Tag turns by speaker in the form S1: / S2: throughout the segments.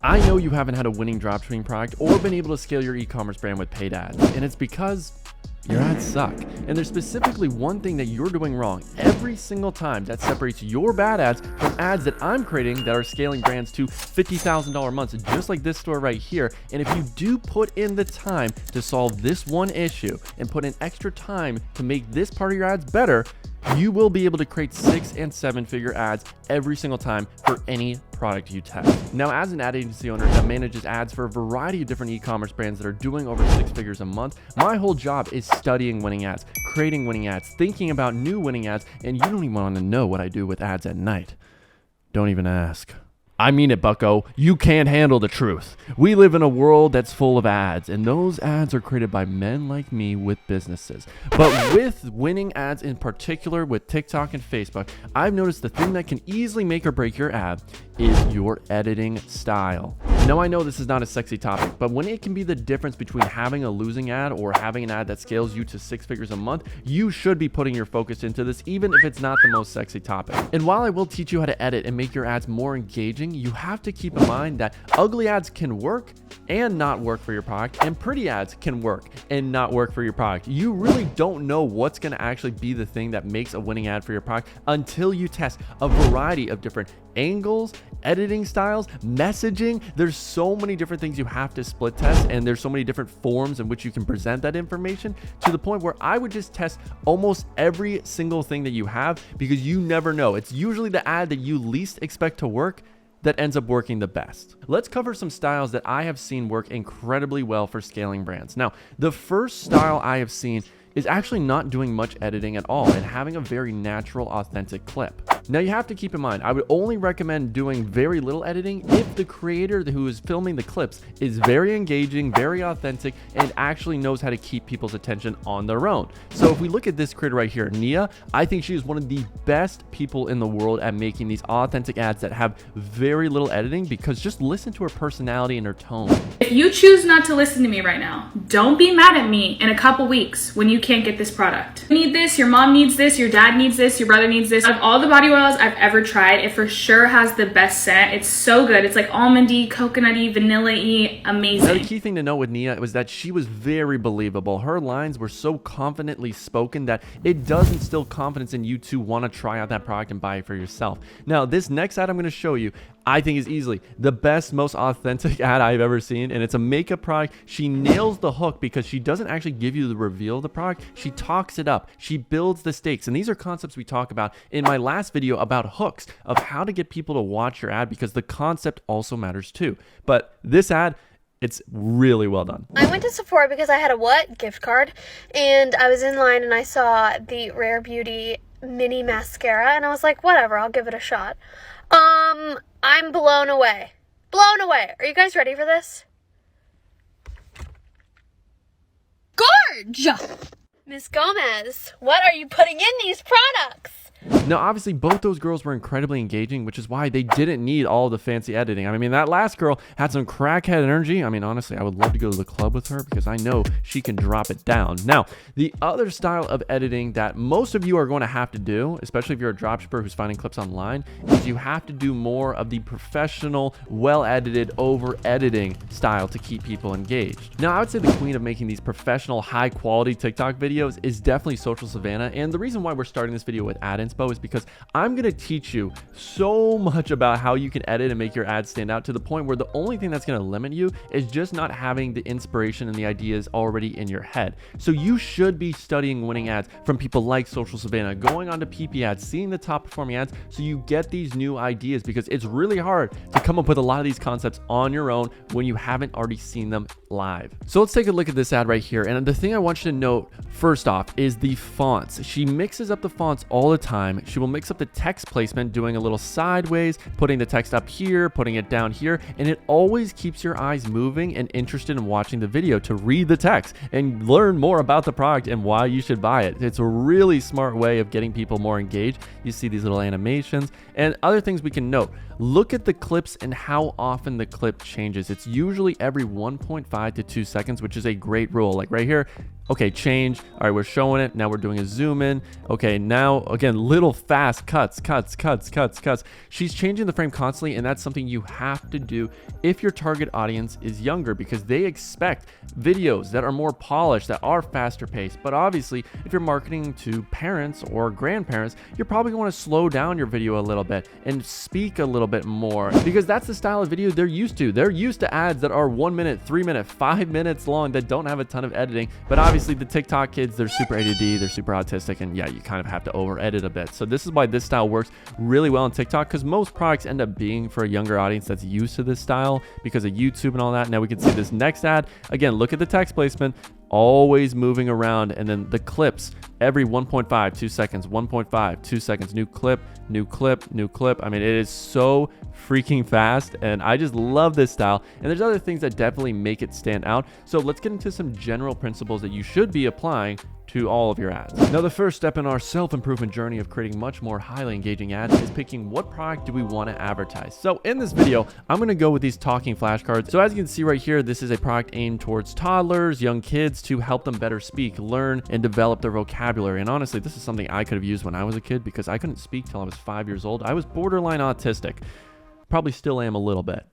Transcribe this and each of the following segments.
S1: I know you haven't had a winning dropshipping product or been able to scale your e-commerce brand with paid ads, and it's because your ads suck. And there's specifically one thing that you're doing wrong every single time that separates your bad ads from ads that I'm creating that are scaling brands to $50,000 months, just like this store right here. And if you do put in the time to solve this one issue and put in extra time to make this part of your ads better, you will be able to create 6- and 7-figure ads every single time for any product you test. Now, as an ad agency owner that manages ads for a variety of different e-commerce brands that are doing over 6 figures a month, my whole job is studying winning ads, creating winning ads, thinking about new winning ads, and you don't even want to know what I do with ads at night. Don't even ask. I mean it, bucko. You can't handle the truth. We live in a world that's full of ads, and those ads are created by men like me with businesses. But with winning ads in particular, with TikTok and Facebook, I've noticed the thing that can easily make or break your ad is your editing style. Now, I know this is not a sexy topic, but when it can be the difference between having a losing ad or having an ad that scales you to 6 figures a month, you should be putting your focus into this, even if it's not the most sexy topic. And while I will teach you how to edit and make your ads more engaging, you have to keep in mind that ugly ads can work and not work for your product, and pretty ads can work and not work for your product. You really don't know what's going to actually be the thing that makes a winning ad for your product until you test a variety of different angles, editing styles, messaging. There's so many different things you have to split test, and there's so many different forms in which you can present that information, to the point where I would just test almost every single thing that you have, because you never know. It's usually the ad that you least expect to work that ends up working the best. Let's cover some styles that I have seen work incredibly well for scaling brands. Now, the first style I have seen is actually not doing much editing at all and having a very natural, authentic clip. Now, you have to keep in mind, I would only recommend doing very little editing if the creator who is filming the clips is very engaging, very authentic, and actually knows how to keep people's attention on their own. So if we look at this creator right here, Nia, I think she is one of the best people in the world at making these authentic ads that have very little editing, because just listen to her personality and her tone.
S2: If you choose not to listen to me right now, don't be mad at me in a couple weeks when you can't get this product. You need this, your mom needs this, your dad needs this, your brother needs this. Out of all the body oils I've ever tried, it for sure has the best scent. It's so good. It's like almondy, coconutty, vanilla-y, amazing.
S1: Now, the key thing to know with Nia was that she was very believable. Her lines were so confidently spoken that it does instill confidence in you to want to try out that product and buy it for yourself. Now, this next ad I'm going to show you, I think is easily the best, most authentic ad I've ever seen, and it's a makeup product. She nails the hook because she doesn't actually give you the reveal of the product. She talks it up. She builds the stakes, and these are concepts we talk about in my last video about hooks, of how to get people to watch your ad, because the concept also matters too. But this ad, it's really well done.
S3: I went to Sephora because I had a gift card, and I was in line and I saw the Rare Beauty mini mascara, and I was like, whatever, I'll give it a shot. I'm blown away. Blown away. Are you guys ready for this? Gorge! Miss Gomez, what are you putting in these products?
S1: Now, obviously, both those girls were incredibly engaging, which is why they didn't need all the fancy editing. I mean, that last girl had some crackhead energy. I mean, honestly, I would love to go to the club with her, because I know she can drop it down. Now, the other style of editing that most of you are going to have to do, especially if you're a dropshipper who's finding clips online, is you have to do more of the professional, well-edited, over-editing style to keep people engaged. Now, I would say the queen of making these professional, high-quality TikTok videos is definitely Social Savannah, and the reason why we're starting this video with ad inspo is because I'm going to teach you so much about how you can edit and make your ads stand out, to the point where the only thing that's going to limit you is just not having the inspiration and the ideas already in your head. So you should be studying winning ads from people like Social Savannah, going on to PP ads, seeing the top performing ads, so you get these new ideas, because it's really hard to come up with a lot of these concepts on your own when you haven't already seen them live. So let's take a look at this ad right here. And the thing I want you to note first off is the fonts. She mixes up the fonts all the time. She will mix up the text placement, doing a little sideways, putting the text up here, putting it down here, and it always keeps your eyes moving and interested in watching the video to read the text and learn more about the product and why you should buy it. It's a really smart way of getting people more engaged. You see these little animations and other things we can note. Look at the clips and how often the clip changes. It's usually every 1.5 to 2 seconds, which is a great rule. Like right here, Okay, change. All right, we're showing it. Now we're doing a zoom in. Okay, now again, little fast cuts. She's changing the frame constantly, and that's something you have to do if your target audience is younger, because they expect videos that are more polished, that are faster paced. But obviously, if you're marketing to parents or grandparents, you're probably going to slow down your video a little bit and speak a little bit more, because that's the style of video they're used to. They're used to ads that are 1 minute, 3 minute, 5 minutes long that don't have a ton of editing. But obviously the TikTok kids, they're super ADD, they're super autistic, and yeah, you kind of have to over edit a bit. So this is why this style works really well on TikTok, because most products end up being for a younger audience that's used to this style because of YouTube and all that. Now we can see this next ad. Again, look at the text placement, always moving around, and then the clips every 1.5, 2 seconds, 1.5, 2 seconds, new clip. I mean, it is so freaking fast, and I just love this style. And there's other things that definitely make it stand out. So let's get into some general principles that you should be applying to all of your ads. Now, the first step in our self-improvement journey of creating much more highly engaging ads is picking what product do we want to advertise. So in this video, I'm going to go with these talking flashcards. So as you can see right here, this is a product aimed towards toddlers, young kids, to help them better speak, learn, and develop their vocabulary. And honestly, this is something I could have used when I was a kid, because I couldn't speak till I was 5 years old. I was borderline autistic. Probably still am a little bit.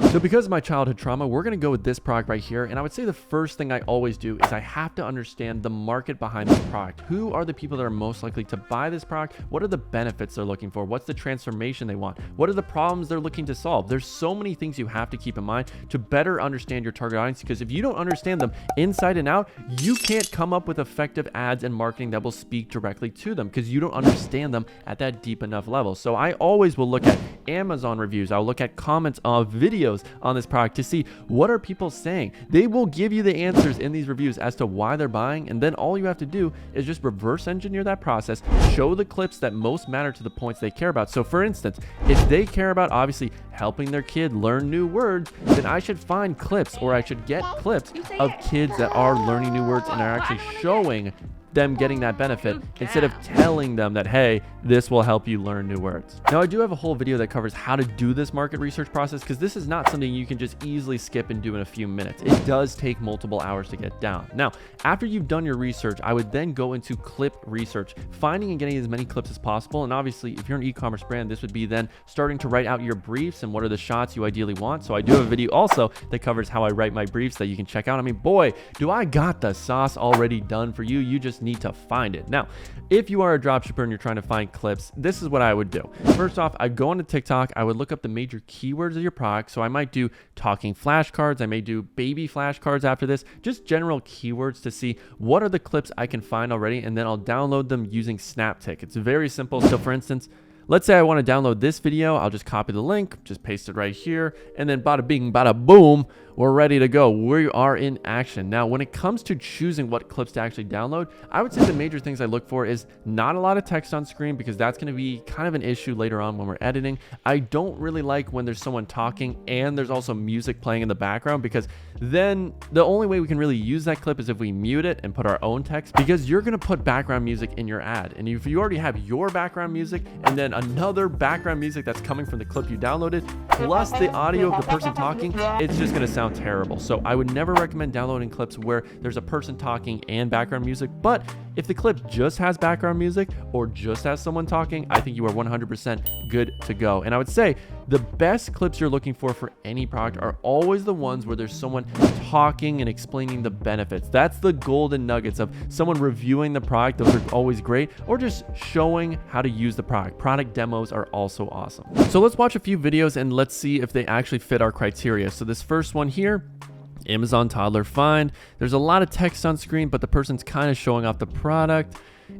S1: So because of my childhood trauma, we're going to go with this product right here. And I would say the first thing I always do is I have to understand the market behind this product. Who are the people that are most likely to buy this product? What are the benefits they're looking for? What's the transformation they want? What are the problems they're looking to solve? There's so many things you have to keep in mind to better understand your target audience, because if you don't understand them inside and out, you can't come up with effective ads and marketing that will speak directly to them, because you don't understand them at that deep enough level. So I always will look at Amazon reviews. I'll look at comments of videos on this product to see what are people saying. They will give you the answers in these reviews as to why they're buying, and then all you have to do is just reverse engineer that process, show the clips that most matter to the points they care about. So for instance, if they care about obviously helping their kid learn new words, then I should find clips, or I should get clips of kids that are learning new words and are actually showing them getting that benefit, instead of telling them that, hey, this will help you learn new words. Now, I do have a whole video that covers how to do this market research process, because this is not something you can just easily skip and do in a few minutes. It does take multiple hours to get down. Now, after you've done your research, I would then go into clip research, finding and getting as many clips as possible. And obviously, if you're an e-commerce brand, this would be then starting to write out your briefs and what are the shots you ideally want. So I do have a video also that covers how I write my briefs that you can check out. I mean, boy, do I got the sauce already done for you. You just need to find it. Now, if you are a dropshipper and you're trying to find clips, this is what I would do. First off, I'd go onto TikTok. I would look up the major keywords of your product. So I might do talking flashcards. I may do baby flashcards after this, just general keywords to see what are the clips I can find already. And then I'll download them using Snaptic. It's very simple. So for instance, let's say I want to download this video. I'll just copy the link, just paste it right here, and then bada bing, bada boom, we're ready to go. We are in action. Now, when it comes to choosing what clips to actually download, I would say the major things I look for is not a lot of text on screen, because that's going to be kind of an issue later on when we're editing. I don't really like when there's someone talking and there's also music playing in the background, because then the only way we can really use that clip is if we mute it and put our own text, because you're going to put background music in your ad. And if you already have your background music and then another background music that's coming from the clip you downloaded, plus the audio of the person talking, it's just going to sound terrible. So I would never recommend downloading clips where there's a person talking and background music. But if the clip just has background music or just has someone talking, I think you are 100% good to go. And I would say the best clips you're looking for any product are always the ones where there's someone talking and explaining the benefits. That's the golden nuggets of someone reviewing the product. Those are always great. Or just showing how to use the product. Product demos are also awesome. So let's watch a few videos and let's see if they actually fit our criteria. So this first one here, Amazon toddler find. There's a lot of text on screen, but the person's kind of showing off the product.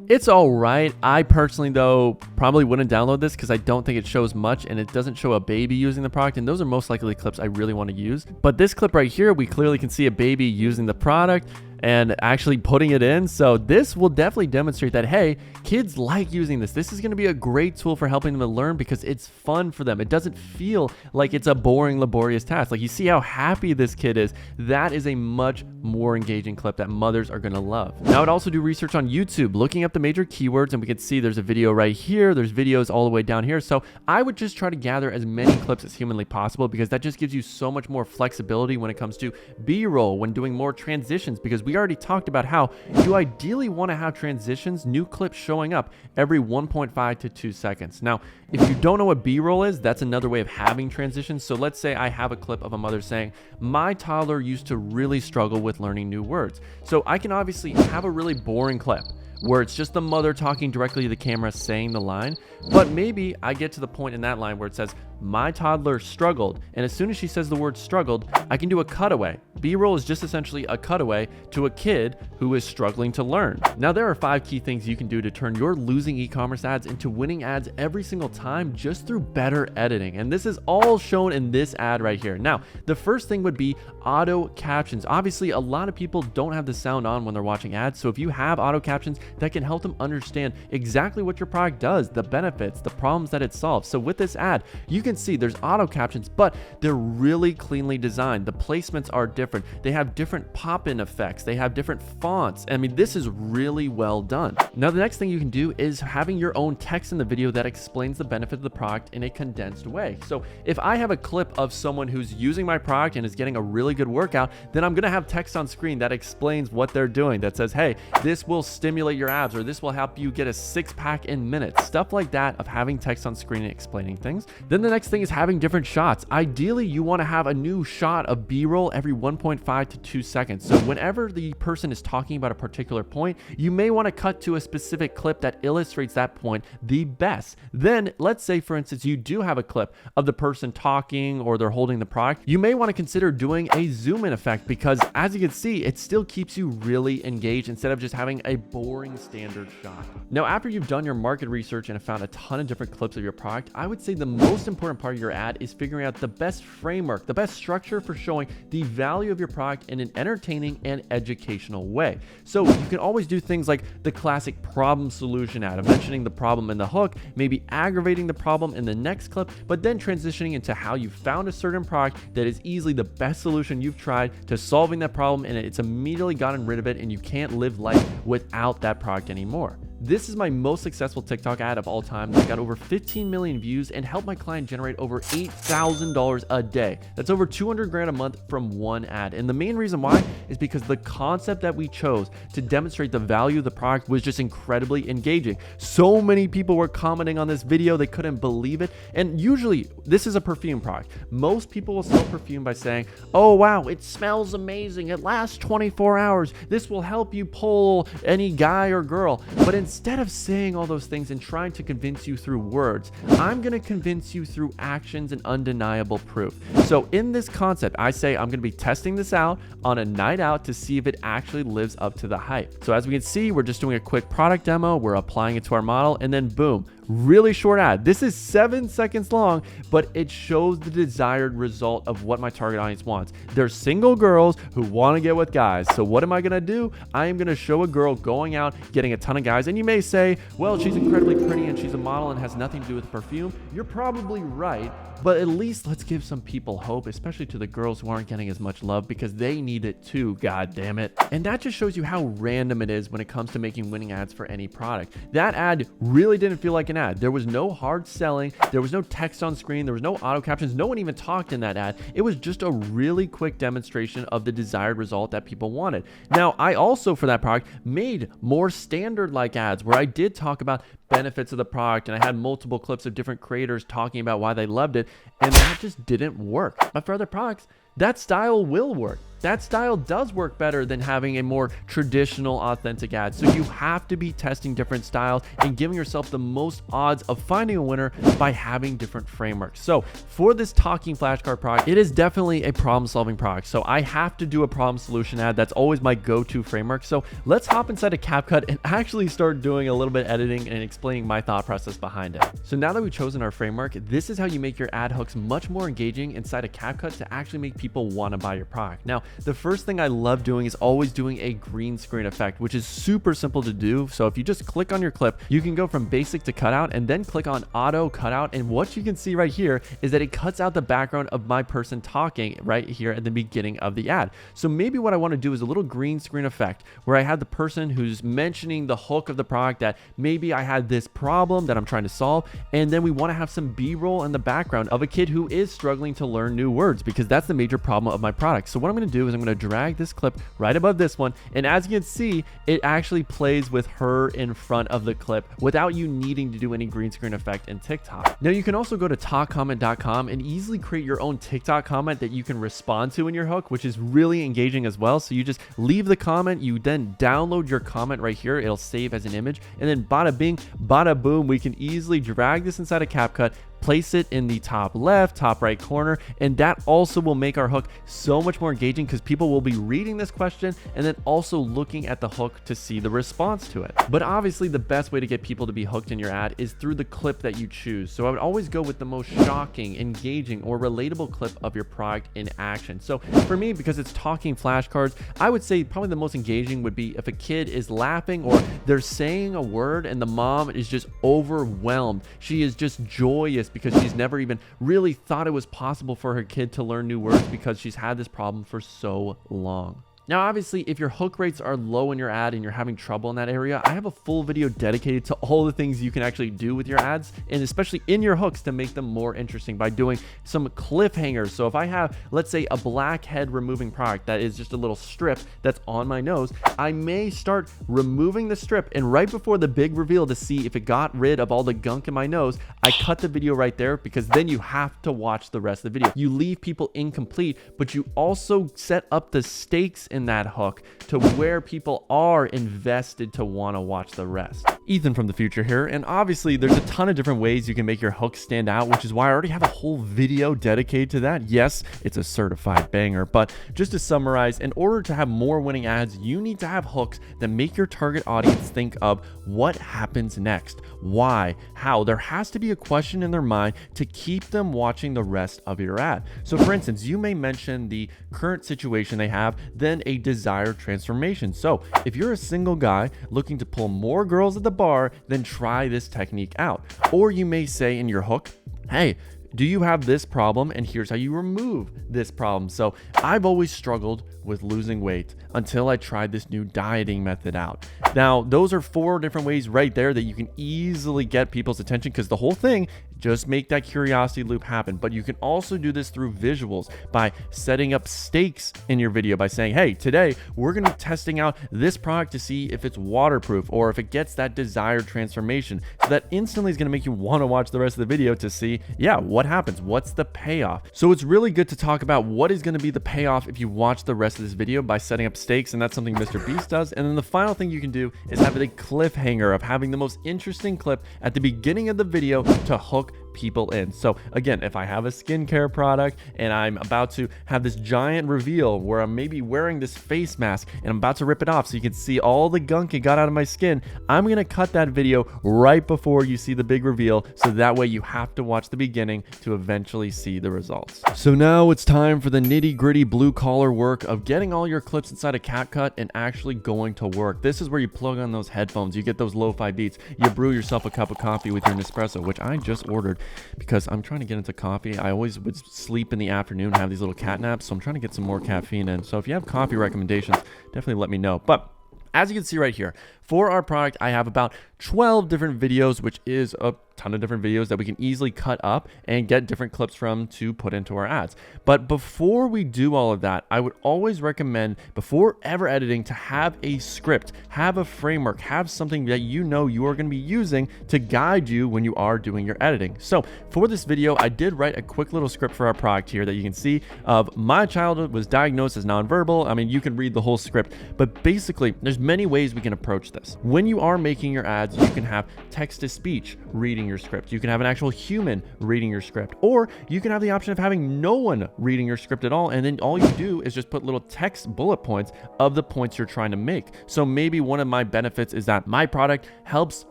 S1: It's all right. I personally, though, probably wouldn't download this because I don't think it shows much, and it doesn't show a baby using the product, and those are most likely clips I really want to use. But this clip right here, we clearly can see a baby using the product, and actually putting it in. So this will definitely demonstrate that, hey, kids like using this. This is going to be a great tool for helping them to learn because it's fun for them. It doesn't feel like it's a boring, laborious task. Like, you see how happy this kid is. That is a much more engaging clip that mothers are going to love. Now, I'd also do research on YouTube, looking up the major keywords, and we can see there's a video right here. There's videos all the way down here. So I would just try to gather as many clips as humanly possible because that just gives you so much more flexibility when it comes to B-roll, when doing more transitions, because we already talked about how you ideally want to have transitions, new clips showing up every 1.5 to 2 seconds. Now, if you don't know what B-roll is, that's another way of having transitions. So let's say I have a clip of a mother saying, my toddler used to really struggle with learning new words. So I can obviously have a really boring clip where it's just the mother talking directly to the camera saying the line, but maybe I get to the point in that line where it says, my toddler struggled, and as soon as she says the word struggled, I can do a cutaway. B-roll is just essentially a cutaway to a kid who is struggling to learn. Now, there are 5 key things you can do to turn your losing e-commerce ads into winning ads every single time just through better editing, and this is all shown in this ad right here. Now, the first thing would be auto captions. Obviously, a lot of people don't have the sound on when they're watching ads, so if you have auto captions, that can help them understand exactly what your product does, the benefits, the problems that it solves. So with this ad, you can see there's auto captions, but they're really cleanly designed. The placements are different. They have different pop-in effects. They have different fonts. I mean, this is really well done. Now, the next thing you can do is having your own text in the video that explains the benefit of the product in a condensed way. So if I have a clip of someone who's using my product and is getting a really good workout, then I'm going to have text on screen that explains what they're doing, that says, hey, this will stimulate your abs, or this will help you get a 6-pack in minutes. Stuff like that, of having text on screen and explaining things. Then the next thing is having different shots. Ideally, you want to have a new shot of B-roll every 1.5 to 2 seconds. So whenever the person is talking about a particular point, you may want to cut to a specific clip that illustrates that point the best. Then let's say, for instance, you do have a clip of the person talking or they're holding the product. You may want to consider doing a zoom in effect because, as you can see, it still keeps you really engaged instead of just having a boring standard shot. Now, after you've done your market research and have found a ton of different clips of your product, I would say the most important part of your ad is figuring out the best framework, the best structure for showing the value of your product in an entertaining and educational way. So you can always do things like the classic problem solution ad of mentioning the problem in the hook, maybe aggravating the problem in the next clip, but then transitioning into how you found a certain product that is easily the best solution you've tried to solving that problem, and it's immediately gotten rid of it and you can't live life without that product anymore. This is my most successful TikTok ad of all time that got over 15 million views and helped my client generate over $8,000 a day. That's over 200 grand a month from one ad. And the main reason why is because the concept that we chose to demonstrate the value of the product was just incredibly engaging. So many people were commenting on this video, they couldn't believe it. And usually this is a perfume product. Most people will sell perfume by saying, oh wow, it smells amazing, it lasts 24 hours, this will help you pull any guy or girl. But instead of saying all those things and trying to convince you through words, I'm going to convince you through actions and undeniable proof. So in this concept, I say I'm going to be testing this out on a night out to see if it actually lives up to the hype. So as we can see, we're just doing a quick product demo, we're applying it to our model, and then boom, really short ad. This is 7 seconds long, but it shows the desired result of what my target audience wants. They're single girls who want to get with guys. So what am I going to do? I am going to show a girl going out, getting a ton of guys. And you may say, well, she's incredibly pretty and she's a model and has nothing to do with perfume. You're probably right, but at least let's give some people hope, especially to the girls who aren't getting as much love because they need it too, god damn it. And that just shows you how random it is when it comes to making winning ads for any product. That ad really didn't feel like an ad. There was no hard selling, there was no text on screen, there was no auto captions, no one even talked in that ad. It was just a really quick demonstration of the desired result that people wanted. Now, I also, for that product, made more standard-like ads where I did talk about benefits of the product and I had multiple clips of different creators talking about why they loved it, and that just didn't work. But for other products, that style will work. That style does work better than having a more traditional, authentic ad. So you have to be testing different styles and giving yourself the most odds of finding a winner by having different frameworks. So for this talking flashcard product, it is definitely a problem-solving product. So I have to do a problem solution ad. That's always my go-to framework. So let's hop inside of CapCut and actually start doing a little bit of editing and explaining explaining my thought process behind it. So now that we've chosen our framework, this is how you make your ad hooks much more engaging inside of CapCut to actually make people want to buy your product. Now, the first thing I love doing is always doing a green screen effect, which is super simple to do. So if you just click on your clip, you can go from basic to cutout and then click on auto cutout. And what you can see right here is that it cuts out the background of my person talking right here at the beginning of the ad. So maybe what I want to do is a little green screen effect where I have the person who's mentioning the hook of the product, that maybe I had this problem that I'm trying to solve, and then we want to have some B-roll in the background of a kid who is struggling to learn new words, because that's the major problem of my product. So what I'm going to do is I'm going to drag this clip right above this one, and as you can see, it actually plays with her in front of the clip without you needing to do any green screen effect in TikTok. Now you can also go to talkcomment.com and easily create your own TikTok comment that you can respond to in your hook, which is really engaging as well. So you just leave the comment, you then download your comment right here, it'll save as an image, and then bada bing, bada boom, we can easily drag this inside of CapCut, place it in the top left, top right corner, and that also will make our hook so much more engaging because people will be reading this question and then also looking at the hook to see the response to it. But obviously the best way to get people to be hooked in your ad is through the clip that you choose. So I would always go with the most shocking, engaging, or relatable clip of your product in action. So for me, because it's talking flashcards, I would say probably the most engaging would be if a kid is laughing or they're saying a word and the mom is just overwhelmed. She is just joyous because she's never even really thought it was possible for her kid to learn new words because she's had this problem for so long. Now, obviously, if your hook rates are low in your ad and you're having trouble in that area, I have a full video dedicated to all the things you can actually do with your ads, and especially in your hooks to make them more interesting by doing some cliffhangers. So if I have, let's say, a blackhead removing product that is just a little strip that's on my nose, I may start removing the strip, and right before the big reveal to see if it got rid of all the gunk in my nose, I cut the video right there, because then you have to watch the rest of the video. You leave people incomplete, but you also set up the stakes in that hook to where people are invested to want to watch the rest. Ethan from the future here, and obviously there's a ton of different ways you can make your hook stand out, which is why I already have a whole video dedicated to that. Yes, it's a certified banger, but just to summarize, in order to have more winning ads, you need to have hooks that make your target audience think of what happens next, why, how. There has to be a question in their mind to keep them watching the rest of your ad. So for instance, you may mention the current situation they have, then a desired transformation. So if you're a single guy looking to pull more girls at the bar, then try this technique out. Or you may say in your hook, hey, do you have this problem? And here's how you remove this problem. So I've always struggled with losing weight until I tried this new dieting method out. Now, those are 4 different ways right there that you can easily get people's attention, because the whole thing, just make that curiosity loop happen. But you can also do this through visuals by setting up stakes in your video by saying, hey, today we're going to be testing out this product to see if it's waterproof or if it gets that desired transformation. So that instantly is going to make you want to watch the rest of the video to see, yeah, what happens? What's the payoff? So it's really good to talk about what is going to be the payoff if you watch the rest of this video by setting up stakes, and that's something Mr. Beast does. And then the final thing you can do is have a cliffhanger of having the most interesting clip at the beginning of the video to hook people in. So again, if I have a skincare product and I'm about to have this giant reveal where I'm maybe wearing this face mask and I'm about to rip it off so you can see all the gunk it got out of my skin, I'm going to cut that video right before you see the big reveal, so that way you have to watch the beginning to eventually see the results. So now it's time for the nitty-gritty blue-collar work of getting all your clips inside of CapCut and actually going to work. This is where you plug on those headphones, you get those lo-fi beats, you brew yourself a cup of coffee with your Nespresso, which I just ordered because I'm trying to get into coffee. I always would sleep in the afternoon, have these little cat naps, so I'm trying to get some more caffeine in. So if you have coffee recommendations, definitely let me know. But as you can see right here, for our product, I have about 12 different videos, which is a ton of different videos that we can easily cut up and get different clips from to put into our ads. But before we do all of that, I would always recommend, before ever editing, to have a script, have a framework, have something that you know you are going to be using to guide you when you are doing your editing. So for this video, I did write a quick little script for our product here that you can see of my child was diagnosed as nonverbal. I mean, you can read the whole script, but basically there's many ways we can approach this. When you are making your ads, you can have text-to-speech reading your script. You can have an actual human reading your script, or you can have the option of having no one reading your script at all, and then all you do is just put little text bullet points of the points you're trying to make. So maybe one of my benefits is that my product helps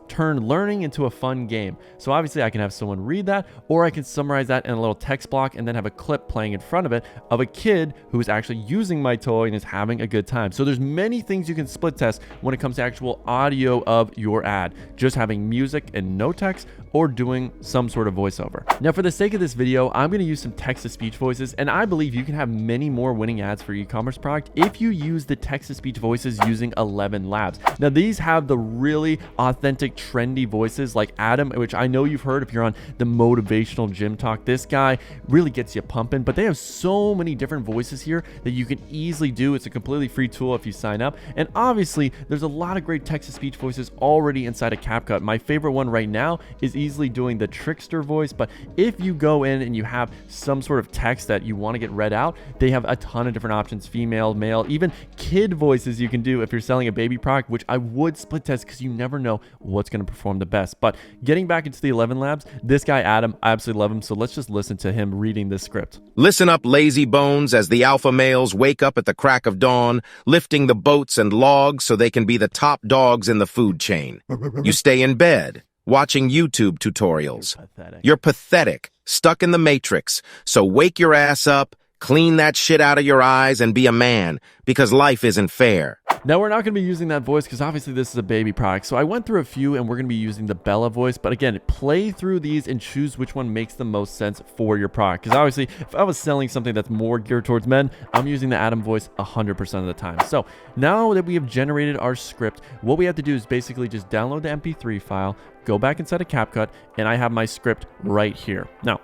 S1: turn learning into a fun game. So obviously I can have someone read that, or I can summarize that in a little text block and then have a clip playing in front of it of a kid who is actually using my toy and is having a good time. So there's many things you can split test when it comes to actual audio of your ad, just having music and no text, or doing some sort of voiceover. Now, for the sake of this video, I'm gonna use some text-to-speech voices, and I believe you can have many more winning ads for your e-commerce product if you use the text-to-speech voices using 11 Labs. Now, these have the really authentic, trendy voices like Adam, which I know you've heard if you're on the motivational gym talk. This guy really gets you pumping, but they have so many different voices here that you can easily do. It's a completely free tool if you sign up. And obviously, there's a lot of great text-to-speech voices already inside of CapCut. My favorite one right now is easily doing the trickster voice, but if you go in and you have some sort of text that you want to get read out, they have a ton of different options, female, male, even kid voices you can do if you're selling a baby product, which I would split test because you never know what's going to perform the best. But getting back into the 11 Labs, this guy Adam, I absolutely love him, so let's just listen to him reading this script.
S4: Listen up, lazy bones, as the alpha males wake up at the crack of dawn, lifting the boats and logs so they can be the top dogs in the food chain. You stay in bed, watching YouTube tutorials. You're pathetic, stuck in the matrix. So wake your ass up, clean that shit out of your eyes, and be a man, because life isn't fair.
S1: Now, we're not going to be using that voice because obviously this is a baby product. So I went through a few and we're going to be using the Bella voice. But again, play through these and choose which one makes the most sense for your product. Because obviously, if I was selling something that's more geared towards men, I'm using the Adam voice 100% of the time. So now that we have generated our script, what we have to do is basically just download the MP3 file, go back inside of CapCut, and I have my script right here. Now,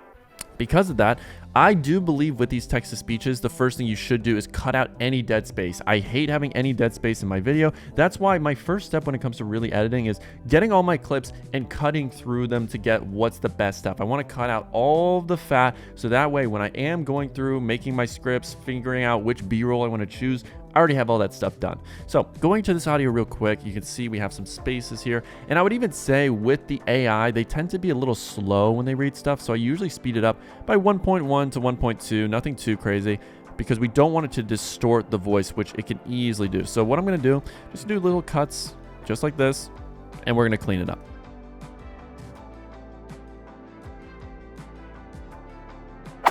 S1: because of that, I do believe with these text-to-speeches, the first thing you should do is cut out any dead space. I hate having any dead space in my video. That's why my first step when it comes to really editing is getting all my clips and cutting through them to get what's the best stuff. I want to cut out all the fat so that way when I am going through making my scripts, figuring out which B-roll I want to choose, I already have all that stuff done. So going to this audio real quick, you can see we have some spaces here. And I would even say with the AI, they tend to be a little slow when they read stuff. So I usually speed it up by 1.1 to 1.2, nothing too crazy, because we don't want it to distort the voice, which it can easily do. So what I'm going to do, just do little cuts just like this, and we're going to clean it up.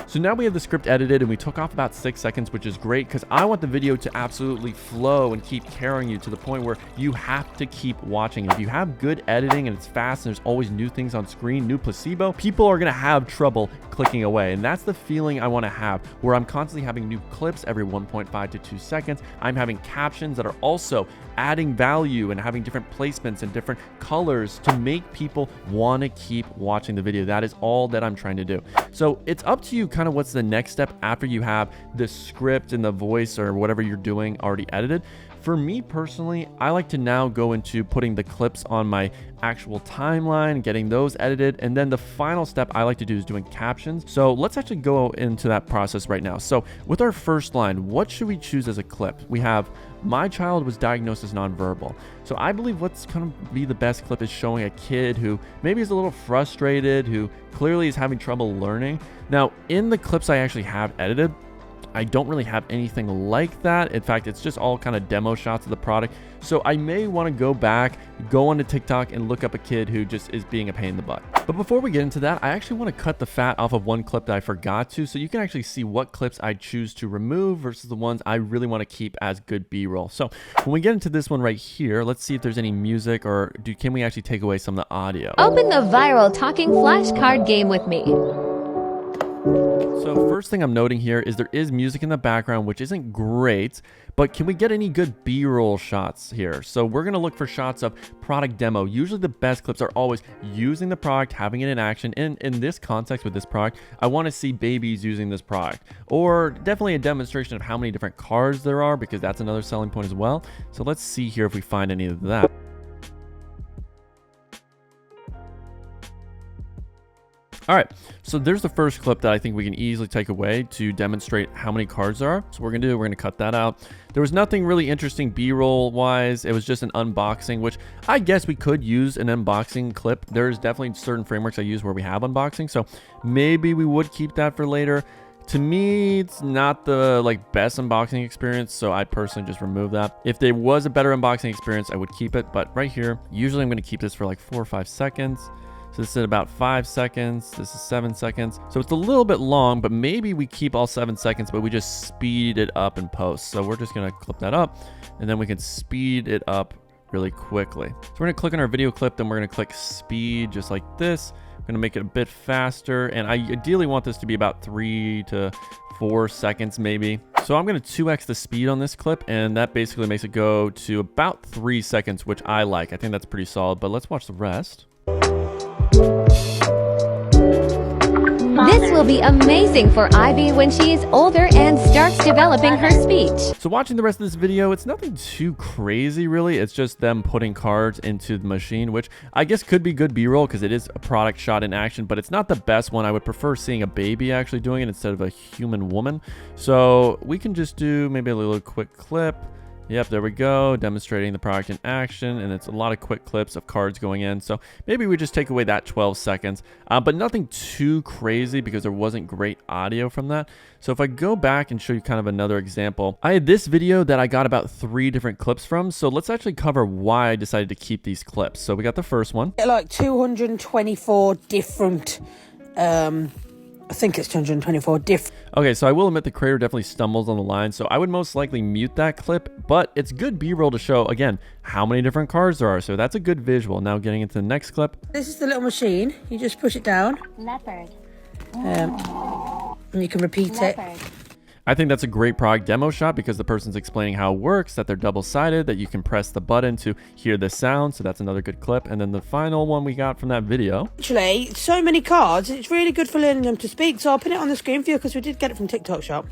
S1: So now we have the script edited and we took off about 6 seconds, which is great because I want the video to absolutely flow and keep carrying you to the point where you have to keep watching. If you have good editing and it's fast and there's always new things on screen, new placebo, people are going to have trouble clicking away. And that's the feeling I want to have, where I'm constantly having new clips every 1.5 to 2 seconds. I'm having captions that are also adding value and having different placements and different colors to make people want to keep watching the video. That is all that I'm trying to do. So it's up to you kind of what's the next step after you have the script and the voice or whatever you're doing already edited. For me personally, I like to now go into putting the clips on my actual timeline, getting those edited, and then the final step I like to do is doing captions. So let's actually go into that process right now. So with our first line, what should we choose as a clip? We have, my child was diagnosed as nonverbal. So I believe what's going to be the best clip is showing a kid who maybe is a little frustrated, who clearly is having trouble learning. Now, in the clips I actually have edited, I don't really have anything like that. In fact, it's just all kind of demo shots of the product. So I may want to go back, go onto TikTok and look up a kid who just is being a pain in the butt. But before we get into that, I actually want to cut the fat off of one clip that I forgot to, so you can actually see what clips I choose to remove versus the ones I really want to keep as good B-roll. So when we get into this one right here, let's see if there's any music or can we actually take away some of the audio.
S5: Open the viral talking flashcard game with me.
S1: So first thing I'm noting here is there is music in the background, which isn't great, but can we get any good B-roll shots here? So we're going to look for shots of product demo. Usually the best clips are always using the product, having it in action. In this context with this product, I want to see babies using this product, or definitely a demonstration of how many different cars there are, because that's another selling point as well. So let's see here if we find any of that. All right, so there's the first clip that I think we can easily take away to demonstrate how many cards there are. So we're gonna cut that out. There was nothing really interesting B-roll wise. It was just an unboxing, which I guess we could use an unboxing clip. There's definitely certain frameworks I use where we have unboxing, so maybe we would keep that for later. To me, it's not the best unboxing experience, so I personally just remove that. If there was a better unboxing experience, I would keep it, but right here, usually I'm going to keep this for like 4 or 5 seconds. So this is at about 5 seconds. This is 7 seconds. So it's a little bit long, but maybe we keep all 7 seconds, but we just speed it up in post. So we're just going to clip that up, and then we can speed it up really quickly. So we're going to click on our video clip, then we're going to click speed just like this. Going to make it a bit faster, and I ideally want this to be about 3 to 4 seconds maybe. So I'm going to 2x the speed on this clip, and that basically makes it go to about 3 seconds, which I like. I think that's pretty solid, but let's watch the rest.
S5: This will be amazing for Ivy when she's older and starts developing her speech.
S1: So watching the rest of this video, it's nothing too crazy really. It's just them putting cards into the machine, which I guess could be good B-roll because it is a product shot in action, but it's not the best one. I would prefer seeing a baby actually doing it instead of a human woman. So we can just do maybe a little quick clip. Yep, there we go, demonstrating the product in action, and it's a lot of quick clips of cards going in. So maybe we just take away that 12 seconds, but nothing too crazy because there wasn't great audio from that. So if I go back and show you kind of another example, I had this video that I got about 3 different clips from. So let's actually cover why I decided to keep these clips. So we got the first one.
S6: Like 224 different, I think it's 224 different.
S1: Okay, so I will admit the creator definitely stumbles on the line, so I would most likely mute that clip, but it's good B-roll to show, again, how many different cards there are, so that's a good visual. Now getting into the next clip.
S6: This is the little machine. You just push it down.
S7: Leopard.
S6: And you can repeat it.
S1: I think that's a great product demo shot because the person's explaining how it works, that they're double-sided, that you can press the button to hear the sound, so that's another good clip. And then the final one we got from that video.
S6: Actually, so many cards, it's really good for learning them to speak, so I'll put it on the screen for you because we did get it from TikTok Shop.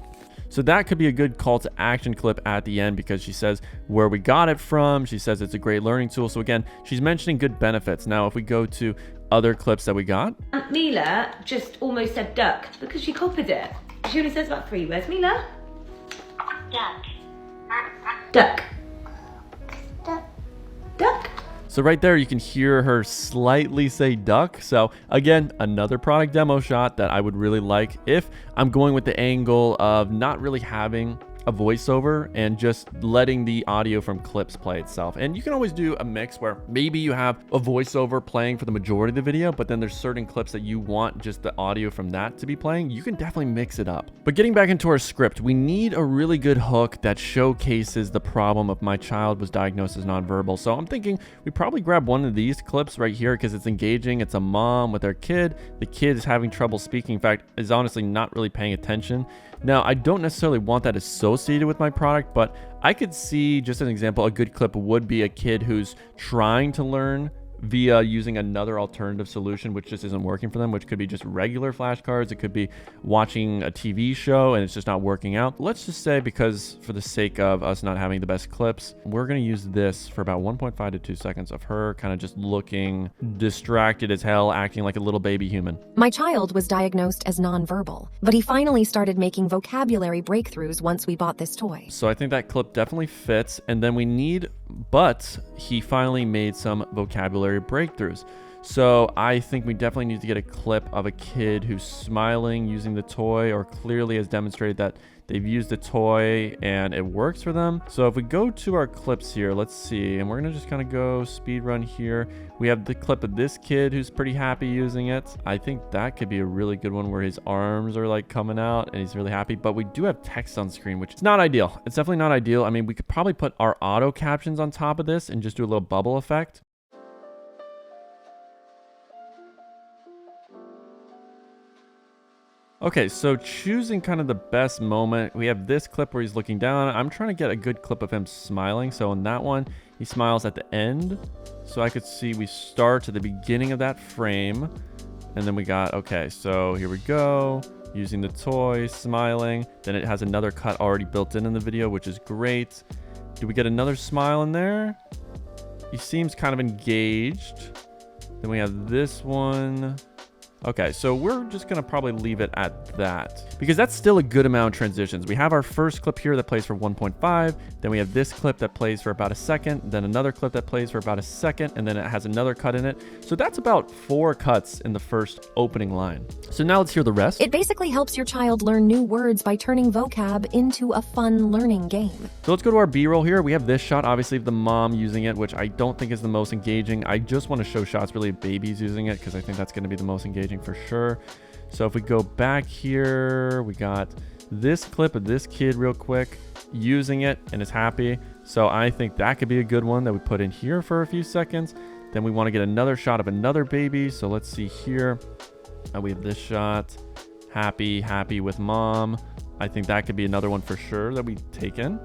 S1: So that could be a good call to action clip at the end because she says where we got it from. She says it's a great learning tool. So again, she's mentioning good benefits. Now, if we go to other clips that we got.
S8: Mila just almost said duck because she copied it. She only says about 3 words. Mila?
S7: Duck.
S8: Duck.
S7: Duck.
S8: Duck.
S1: So right there, you can hear her slightly say duck. So again, another product demo shot that I would really like if I'm going with the angle of not really having a voiceover and just letting the audio from clips play itself. And you can always do a mix where maybe you have a voiceover playing for the majority of the video, but then there's certain clips that you want just the audio from that to be playing. You can definitely mix it up. But getting back into our script, we need a really good hook that showcases the problem of my child was diagnosed as nonverbal. So I'm thinking we probably grab one of these clips right here because it's engaging. It's a mom with their kid. The kid is having trouble speaking. In fact, is honestly not really paying attention. Now, I don't necessarily want that associated with my product, but I could see, just an example, a good clip would be a kid who's trying to learn via using another alternative solution, which just isn't working for them, which could be just regular flashcards. It could be watching a TV show and it's just not working out. Let's just say, because for the sake of us not having the best clips, we're going to use this for about 1.5 to 2 seconds of her kind of just looking distracted as hell, acting like a little baby human.
S9: My child was diagnosed as nonverbal, but he finally started making vocabulary breakthroughs once we bought this toy.
S1: So I think that clip definitely fits. And then we need, but he finally made some vocabulary breakthroughs. So I think we definitely need to get a clip of a kid who's smiling using the toy, or clearly has demonstrated that they've used the toy and it works for them. So if we go to our clips here, let's see, and we're gonna just kind of go speed run here. We have the clip of this kid who's pretty happy using it. I think that could be a really good one where his arms are like coming out and he's really happy, but we do have text on screen, which is not ideal. It's definitely not ideal. I mean, we could probably put our auto captions on top of this and just do a little bubble effect. Okay, so choosing kind of the best moment, we have this clip where he's looking down. I'm trying to get a good clip of him smiling. So in that one, he smiles at the end. So I could see we start at the beginning of that frame. And then we got, okay, so here we go. Using the toy, smiling. Then it has another cut already built in the video, which is great. Do we get another smile in there? He seems kind of engaged. Then we have this one. Okay, so we're just gonna probably leave it at that. because that's still a good amount of transitions. We have our first clip here that plays for 1.5, then we have this clip that plays for about a second, then another clip that plays for about a second, and then it has another cut in it. So that's about 4 cuts in the first opening line. So now let's hear the rest.
S9: It basically helps your child learn new words by turning vocab into a fun learning game.
S1: So let's go to our B-roll here. We have this shot, obviously, of the mom using it, which I don't think is the most engaging. I just want to show shots really of babies using it because I think that's going to be the most engaging for sure. So if we go back here, we got this clip of this kid real quick using it and is happy. So I think that could be a good one that we put in here for a few seconds. Then we want to get another shot of another baby. So let's see here. We have this shot. Happy with mom. I think that could be another one for sure that we take in.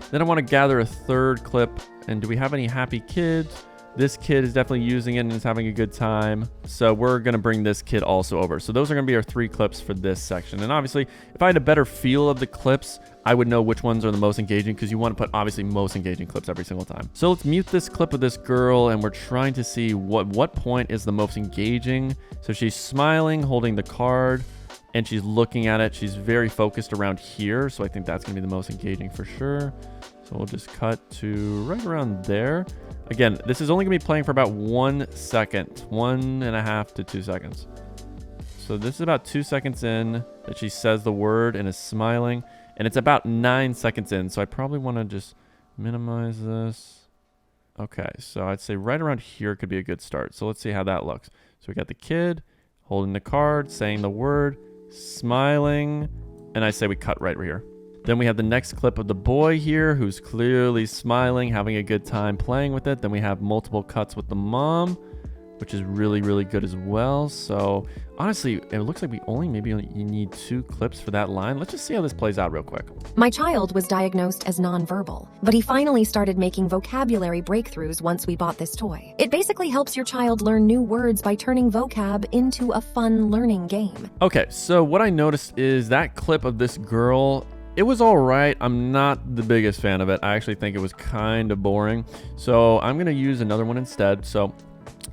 S1: Then I want to gather a third clip. And do we have any happy kids? This kid is definitely using it and is having a good time. So we're going to bring this kid also over. So those are going to be our 3 clips for this section. And obviously, if I had a better feel of the clips, I would know which ones are the most engaging because you want to put obviously most engaging clips every single time. So let's mute this clip of this girl and we're trying to see what point is the most engaging. So she's smiling, holding the card, and she's looking at it. She's very focused around here. So I think that's going to be the most engaging for sure. So we'll just cut to right around there. Again, this is only going to be playing for about 1 second, 1.5 to 2 seconds. So this is about 2 seconds in that she says the word and is smiling. And it's about 9 seconds in. So I probably want to just minimize this. Okay, so I'd say right around here could be a good start. So let's see how that looks. So we got the kid holding the card, saying the word, smiling. And I say we cut right here. Then we have the next clip of the boy here who's clearly smiling, having a good time playing with it. Then we have multiple cuts with the mom, which is really, really good as well. So honestly, it looks like we only maybe you need 2 clips for that line. Let's just see how this plays out real quick.
S9: My child was diagnosed as nonverbal, but he finally started making vocabulary breakthroughs once we bought this toy. It basically helps your child learn new words by turning vocab into a fun learning game.
S1: Okay, so what I noticed is that clip of this girl, it was all right. I'm not the biggest fan of it. I actually think it was kind of boring. So I'm going to use another one instead. So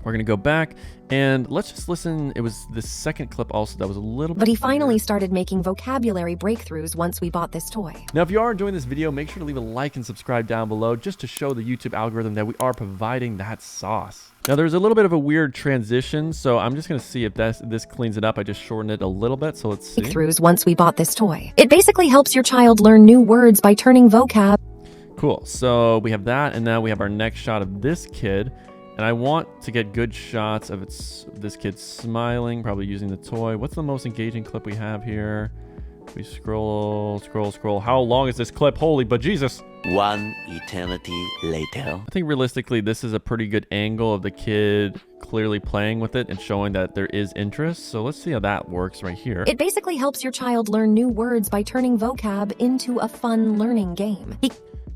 S1: we're going to go back and let's just listen. It was the second clip also that was a little bit.
S9: But he finally started making vocabulary breakthroughs once we bought this toy.
S1: Now, if you are enjoying this video, make sure to leave a like and subscribe down below just to show the YouTube algorithm that we are providing that sauce. Now, there's a little bit of a weird transition, so I'm just going to see if this cleans it up. I just shortened it a little bit, so let's see.
S9: Breakthroughs once we bought this toy. It basically helps your child learn new words by turning vocab.
S1: Cool. So we have that, and now we have our next shot of this kid. And I want to get good shots of this kid smiling, probably using the toy. What's the most engaging clip we have here? We scroll. How long is this clip? Holy bejesus.
S10: 1 eternity later.
S1: I think realistically, this is a pretty good angle of the kid clearly playing with it and showing that there is interest. So let's see how that works right here.
S9: It basically helps your child learn new words by turning vocab into a fun learning game.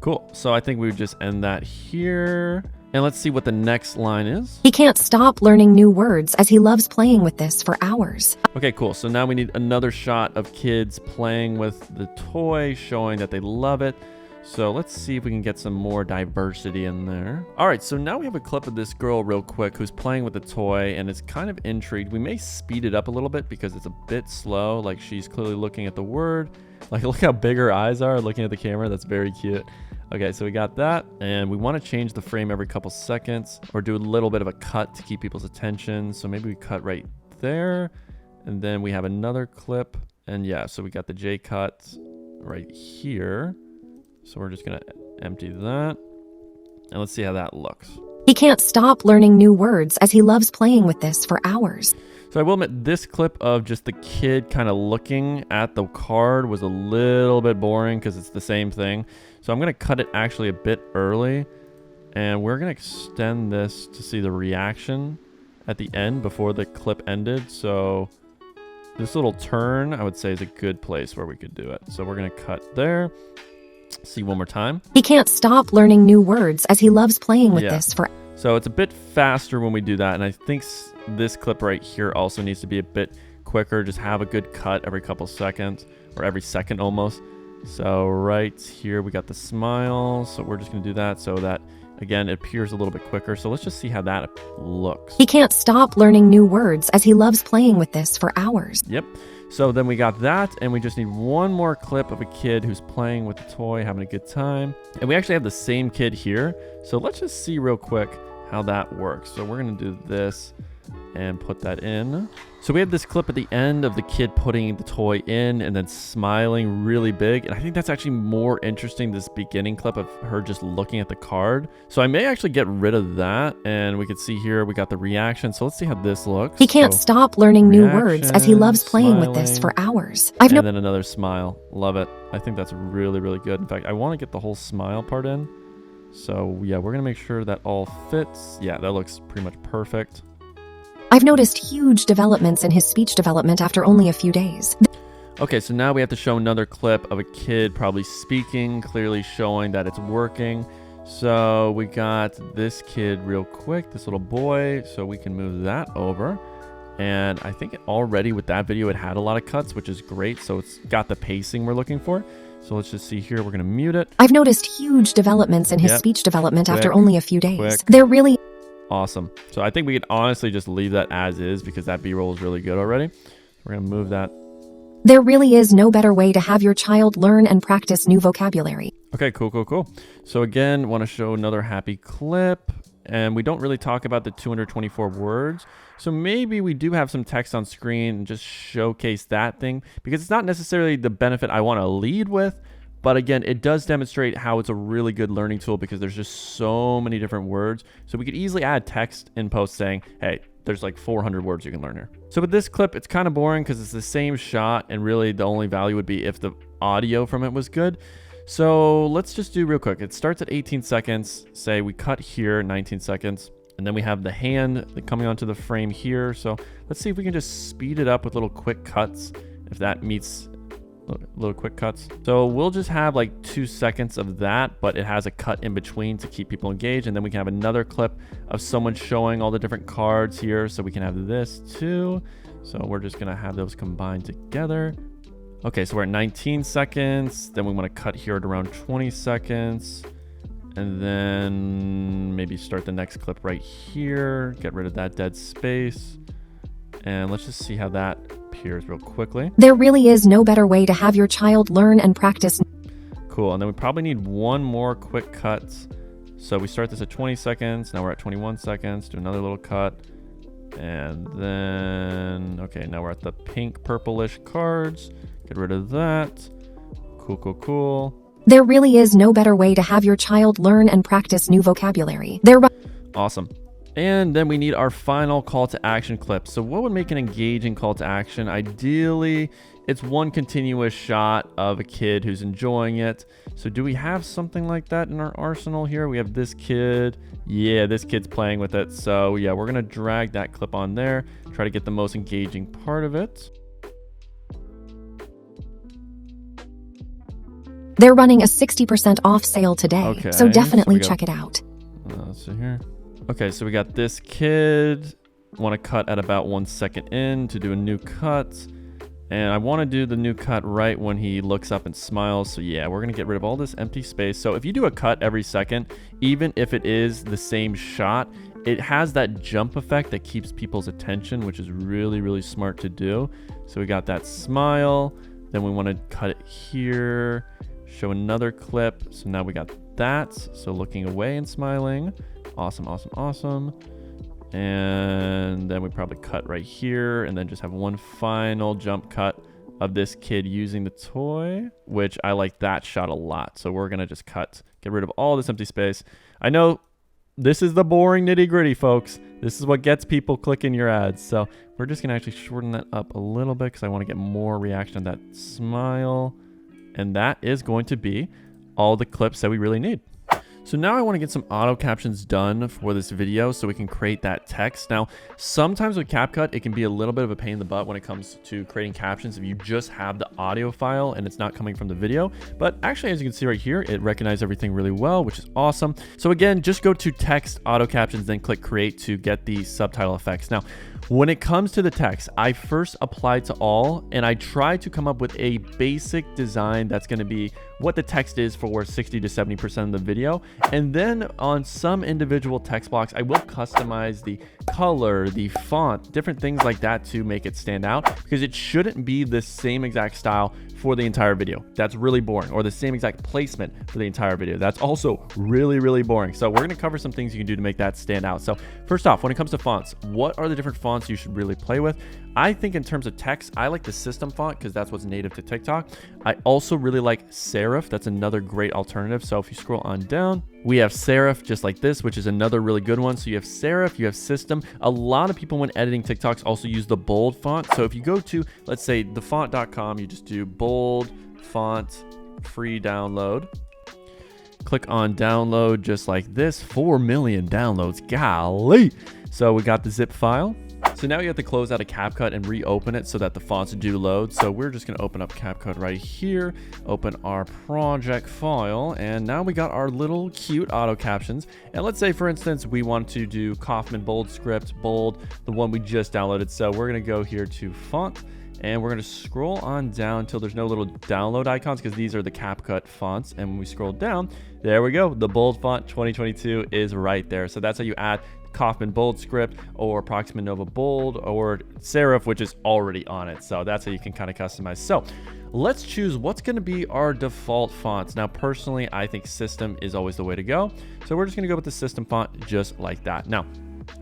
S1: Cool. So I think we would just end that here. And let's see what the next line is.
S9: He can't stop learning new words as he loves playing with this for hours.
S1: Okay, cool. So now we need another shot of kids playing with the toy, showing that they love it. So let's see if we can get some more diversity in there. All right, so now we have a clip of this girl real quick who's playing with the toy and is kind of intrigued. We may speed it up a little bit because it's a bit slow. Like she's clearly looking at the word. Like look how big her eyes are looking at the camera. That's very cute. Okay, so we got that, and we want to change the frame every couple seconds or do a little bit of a cut to keep people's attention. So maybe we cut right there, and then we have another clip, and yeah, so we got the J cut right here. So we're just going to empty that, and let's see how that looks.
S9: He can't stop learning new words as he loves playing with this for hours.
S1: So I will admit this clip of just the kid kind of looking at the card was a little bit boring because it's the same thing. So I'm going to cut it actually a bit early, and we're going to extend this to see the reaction at the end before the clip ended. So this little turn, I would say, is a good place where we could do it. So we're going to cut there. See one more time.
S9: He can't stop learning new words as he loves playing with this for.
S1: So it's a bit faster when we do that, and I think this clip right here also needs to be a bit quicker. Just have a good cut every couple seconds, or every second almost. So right here we got the smile, so we're just going to do that so that Again, it appears a little bit quicker. So let's just see how that looks.
S9: He can't stop learning new words as he loves playing with this for hours.
S1: Yep. So then we got that, and we just need one more clip of a kid who's playing with the toy, having a good time. And we actually have the same kid here. So let's just see real quick how that works. So we're going to do this and put that in. So we have this clip at the end of the kid putting the toy in and then smiling really big. And I think that's actually more interesting, this beginning clip of her just looking at the card. So I may actually get rid of that. And we can see here, we got the reaction. So let's see how this looks.
S9: He can't stop learning new words as he loves playing with this for hours.
S1: And then another smile. Love it. I think that's really, really good. In fact, I want to get the whole smile part in. So yeah, we're going to make sure that all fits. Yeah, that looks pretty much perfect.
S9: I've noticed huge developments in his speech development after only a few days.
S1: Okay, so now we have to show another clip of a kid probably speaking, clearly showing that it's working. So we got this kid real quick, this little boy, so we can move that over. And I think already with that video, it had a lot of cuts, which is great. So it's got the pacing we're looking for. So let's just see here. We're going to mute it.
S9: I've noticed huge developments in his speech development after only a few days. They're really
S1: awesome. So I think we could honestly just leave that as is because that B-roll is really good already. We're going to move that.
S9: There really is no better way to have your child learn and practice new vocabulary.
S1: Okay, cool. So again, want to show another happy clip. And we don't really talk about the 224 words. So maybe we do have some text on screen and just showcase that thing because it's not necessarily the benefit I want to lead with. But again, it does demonstrate how it's a really good learning tool because there's just so many different words. So we could easily add text in post saying, hey, there's like 400 words you can learn here. So with this clip, it's kind of boring because it's the same shot. And really the only value would be if the audio from it was good. So let's just do real quick. It starts at 18 seconds. Say we cut here 19 seconds. And then we have the hand coming onto the frame here. So let's see if we can just speed it up with little quick cuts. If that meets little quick cuts. So we'll just have like 2 seconds of that, but it has a cut in between to keep people engaged. And then we can have another clip of someone showing all the different cards here. So we can have this too. So we're just going to have those combined together. Okay, so we're at 19 seconds. Then we want to cut here at around 20 seconds. And then maybe start the next clip right here. Get rid of that dead space. And let's just see how that appears real quickly.
S9: There really is no better way to have your child learn and practice.
S1: Cool. And then we probably need one more quick cut. So we start this at 20 seconds. Now we're at 21 seconds. Do another little cut. And then, okay, now we're at the pink purplish cards. Get rid of that. Cool.
S9: There really is no better way to have your child learn and practice new vocabulary.
S1: Awesome. And then we need our final call to action clip. So what would make an engaging call to action? Ideally, it's one continuous shot of a kid who's enjoying it. So do we have something like that in our arsenal here? We have this kid. Yeah, this kid's playing with it. So yeah, we're going to drag that clip on there. Try to get the most engaging part of it.
S9: They're running a 60% off sale today, so definitely check it out.
S1: Let's see here. Okay, so we got this kid. Want to cut at about 1 second in to do a new cut. And I want to do the new cut right when he looks up and smiles. So yeah, we're going to get rid of all this empty space. So if you do a cut every second, even if it is the same shot, it has that jump effect that keeps people's attention, which is really, really smart to do. So we got that smile. Then we want to cut it here. Show another clip. So now we got that. So looking away and smiling. Awesome. And then we probably cut right here and then just have one final jump cut of this kid using the toy, which I like that shot a lot. So we're going to just get rid of all this empty space. I know this is the boring nitty gritty, folks. This is what gets people clicking your ads. So we're just going to actually shorten that up a little bit because I want to get more reaction on that smile. And that is going to be all the clips that we really need. So now I want to get some auto captions done for this video so we can create that text. Now, sometimes with CapCut, it can be a little bit of a pain in the butt when it comes to creating captions if you just have the audio file and it's not coming from the video. But actually, as you can see right here, it recognizes everything really well, which is awesome. So again, just go to text auto captions, then click create to get the subtitle effects. Now, when it comes to the text, I first apply to all, and I try to come up with a basic design that's going to be what the text is for 60 to 70% of the video. And then on some individual text blocks, I will customize the color, the font, different things like that to make it stand out, because it shouldn't be the same exact style for the entire video. That's really boring. Or the same exact placement for the entire video. That's also really, really boring. So we're going to cover some things you can do to make that stand out. So first off, when it comes to fonts, what are the different fonts you should really play with? I think in terms of text, I like the system font because that's what's native to TikTok. I also really like serif. That's another great alternative. So if you scroll on down, we have serif just like this, which is another really good one. So you have serif, you have system. A lot of people when editing TikToks also use the bold font. So if you go to, let's say thefont.com, you just do bold font free download. Click on download just like this. 4 million downloads, golly. So we got the zip file. So now you have to close out of CapCut and reopen it so that the fonts do load. So we're just going to open up CapCut right here, open our project file, and now we got our little cute auto captions. And let's say, for instance, we want to do Kaufman bold script, bold, the one we just downloaded. So we're going to go here to font, and we're going to scroll on down until there's no little download icons, because these are the CapCut fonts. And when we scroll down, there we go. The bold font 2022 is right there. So that's how you add Kaufman bold script or Proxima Nova bold or serif, which is already on it. So that's how you can kind of customize. So let's choose what's going to be our default fonts. Now, personally, I think system is always the way to go. So we're just going to go with the system font just like that. Now,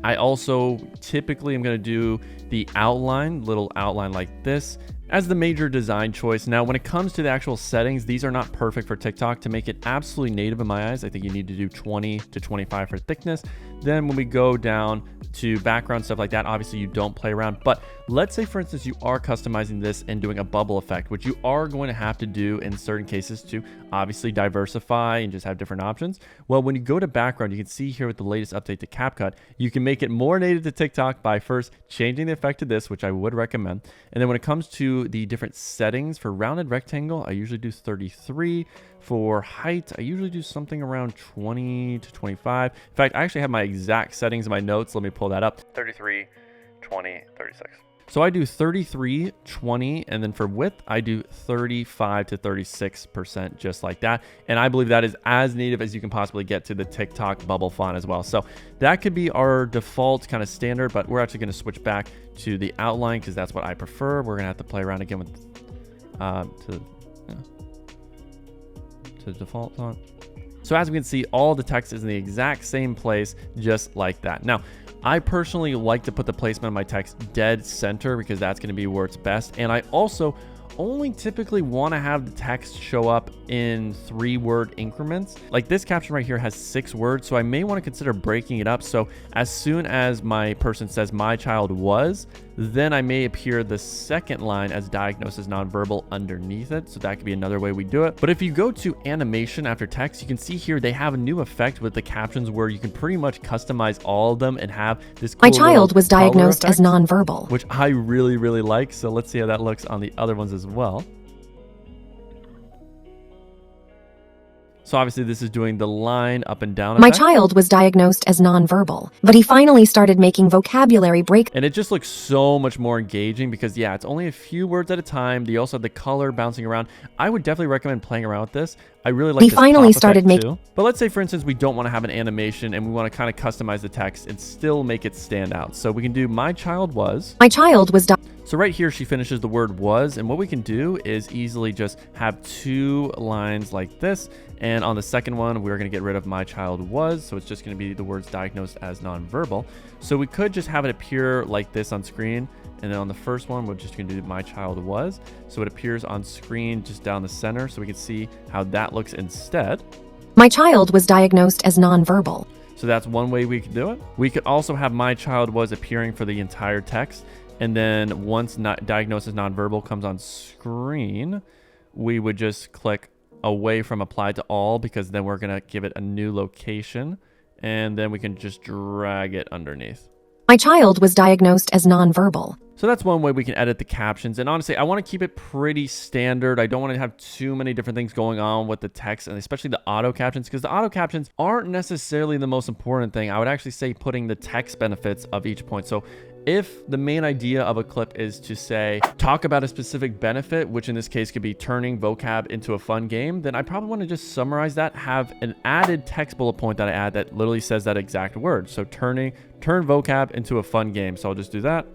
S1: I also typically am going to do the outline, little outline like this, as the major design choice. Now, when it comes to the actual settings, these are not perfect for TikTok. To make it absolutely native in my eyes, I think you need to do 20 to 25 for thickness. Then when we go down to background, stuff like that, obviously you don't play around. But let's say, for instance, you are customizing this and doing a bubble effect, which you are going to have to do in certain cases to obviously diversify and just have different options. Well, when you go to background, you can see here with the latest update to CapCut, you can make it more native to TikTok by first changing the effect to this, which I would recommend. And then when it comes to the different settings for rounded rectangle, I usually do 33. For height, I usually do something around 20 to 25. In fact, I actually have my exact settings in my notes. Let me pull that up. 33, 20, 36. So I do 33, 20, and then for width, I do 35 to 36%, just like that. And I believe that is as native as you can possibly get to the TikTok bubble font as well. So that could be our default kind of standard, but we're actually going to switch back to the outline because that's what I prefer. We're going to have to play around again with to the default font. So as we can see, all the text is in the exact same place, just like that. Now, I personally like to put the placement of my text dead center because that's going to be where it's best. And I also only typically want to have the text show up in 3-word increments. Like this caption right here has 6 words, so I may want to consider breaking it up. So as soon as my person says my child was, then I may appear the second line as diagnosed as nonverbal underneath it. So that could be another way we do it. But if you go to animation after text, you can see here they have a new effect with the captions where you can pretty much customize all of them and have this cool
S9: My child was diagnosed as nonverbal,
S1: which I really, really like. So let's see how that looks on the other ones as well. So obviously this is doing the line up and down effect.
S9: My child was diagnosed as nonverbal, but he finally started making vocabulary break.
S1: And it just looks so much more engaging because, yeah, it's only a few words at a time. They also have the color bouncing around. I would definitely recommend playing around with this. I really like
S9: He
S1: this
S9: finally
S1: pop
S9: started
S1: effect
S9: making.
S1: too. But let's say, for instance, we don't want to have an animation and we want to kind of customize the text and still make it stand out. So we can do my child was.
S9: My child was
S1: So right here, she finishes the word was, and what we can do is easily just have 2 lines like this. And on the second one, we're going to get rid of my child was. So it's just going to be the words diagnosed as nonverbal. So we could just have it appear like this on screen. And then on the first one, we're just going to do my child was. So it appears on screen just down the center. So we can see how that looks instead.
S9: My child was diagnosed as nonverbal.
S1: So that's one way we could do it. We could also have my child was appearing for the entire text. And then once diagnosed as nonverbal comes on screen, we would just click away from apply to all because then we're going to give it a new location. And then we can just drag it underneath.
S9: My child was diagnosed as nonverbal.
S1: So that's one way we can edit the captions. And honestly, I want to keep it pretty standard. I don't want to have too many different things going on with the text, and especially the auto captions, because the auto captions aren't necessarily the most important thing. I would actually say putting the text benefits of each point. So if the main idea of a clip is to say, talk about a specific benefit, which in this case could be turning vocab into a fun game, then I probably want to just summarize that, have an added text bullet point that I add that literally says that exact word. So turn vocab into a fun game. So I'll just do that.